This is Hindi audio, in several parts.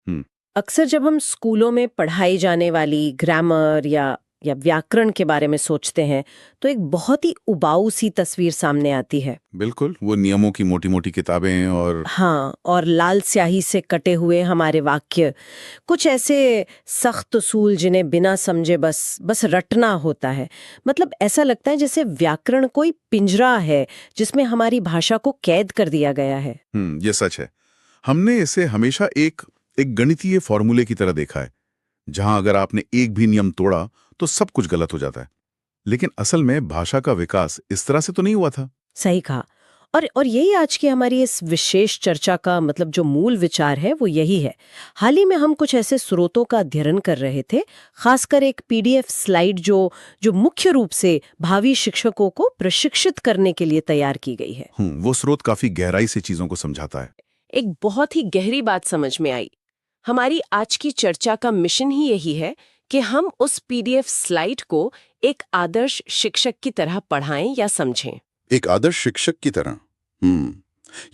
हम्म। अक्सर जब हम स्कूलों में पढ़ाई जाने वाली ग्रामर या व्याकरण के बारे में सोचते हैं तो एक बहुत ही उबाऊ सी तस्वीर सामने आती है। बिल्कुल, वो नियमों की मोटी मोटी किताबें और हाँ, और लाल स्याही से कटे हुए हमारे वाक्य, कुछ ऐसे सख्त उसूल जिन्हें बिना समझे बस रटना होता है। मतलब ऐसा लगता है जैसे व्याकरण कोई पिंजरा है जिसमें हमारी भाषा को कैद कर दिया गया है। ये सच है। हमने इसे हमेशा एक एक गणितीय फॉर्मूले की तरह देखा है, जहां अगर आपने एक भी नियम तोड़ा तो सब कुछ गलत हो जाता है। लेकिन असल में भाषा का विकास इस तरह से तो नहीं हुआ था। सही कहा। और यही आज की हमारी इस विशेष चर्चा का मतलब जो मूल विचार है वो यही है। हाल ही में हम कुछ ऐसे स्रोतों का अध्ययन कर रहे थे, खासकर एक पीडीएफ स्लाइड जो मुख्य रूप से भावी शिक्षकों को प्रशिक्षित करने के लिए तैयार की गई है। वो स्रोत काफी गहराई से चीजों को समझाता है। एक बहुत ही गहरी बात समझ में आई। हमारी आज की चर्चा का मिशन ही यही है कि हम उस पीडीएफ स्लाइड को एक आदर्श शिक्षक की तरह पढ़ाएं या समझें। एक आदर्श शिक्षक की तरह।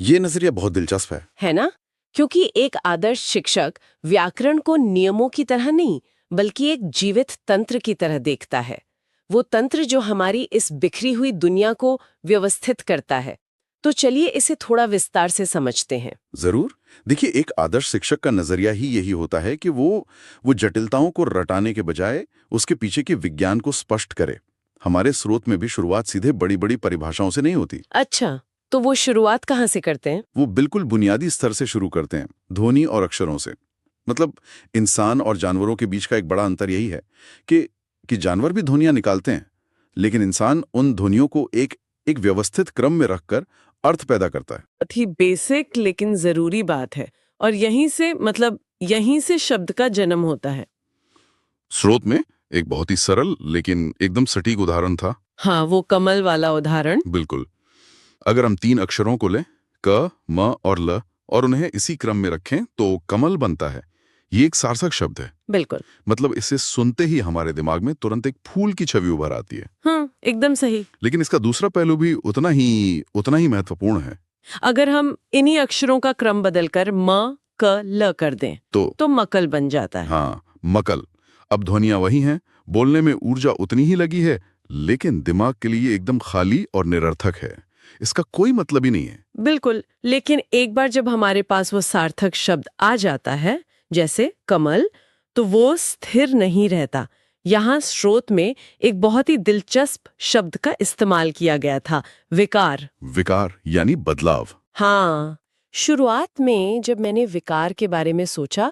ये नजरिया बहुत दिलचस्प है ना? क्योंकि एक आदर्श शिक्षक व्याकरण को नियमों की तरह नहीं, बल्कि एक जीवित तंत्र की तरह देखता है। वो तंत्र जो हमारी इस बिखरी हुई दुनिया को व्यवस्थित करता है। तो चलिए इसे थोड़ा विस्तार से समझते हैं। जरूर। देखिए, एक आदर्श शिक्षक का नजरिया ही यही होता है कि वो जटिलताओं को रटाने के बजाय उसके पीछे के विज्ञान को स्पष्ट करे। हमारे स्रोत में भी शुरुआत सीधे बड़ी बड़ी परिभाषाओं से नहीं होती। अच्छा, तो वो शुरुआत कहाँ से करते हैं? वो बिल्कुल बुनियादी स्तर से शुरू करते हैं, ध्वनि और अक्षरों से। मतलब इंसान और जानवरों के बीच का एक बड़ा अंतर यही है कि जानवर भी ध्वनियां निकालते हैं, लेकिन इंसान उन ध्वनियों को एक एक व्यवस्थित क्रम में रखकर अर्थ पैदा करता है। बहुत ही बेसिक लेकिन जरूरी बात है। और यहीं से शब्द का जन्म होता है। स्रोत में एक बहुत ही सरल लेकिन एकदम सटीक उदाहरण था। हाँ, वो कमल वाला उदाहरण। बिल्कुल। अगर हम 3 अक्षरों को लें, क, म और ल, और उन्हें इसी क्रम में रखें तो कमल बनता है। ये एक सार्थक शब्द है। बिल्कुल। मतलब इसे सुनते ही हमारे दिमाग में तुरंत एक फूल की छवि उभर आती है। एकदम सही। लेकिन इसका दूसरा पहलू भी उतना ही महत्वपूर्ण है। अगर हम इन्हीं अक्षरों का क्रम बदलकर म, क, ल कर दें तो मकल बन जाता है। हाँ, मकल। अब ध्वनियां वही हैं, बोलने में ऊर्जा उतनी ही लगी है, लेकिन दिमाग के लिए एकदम खाली और निरर्थक है। इसका कोई मतलब ही नहीं है। बिल्कुल। लेकिन एक बार जब हमारे पास वो सार्थक शब्द आ जाता है, जैसे कमल, तो वो स्थिर नहीं रहता। यहाँ स्रोत में एक बहुत ही दिलचस्प शब्द का इस्तेमाल किया गया था, विकार। विकार यानी बदलाव। हाँ, शुरुआत में जब मैंने विकार के बारे में सोचा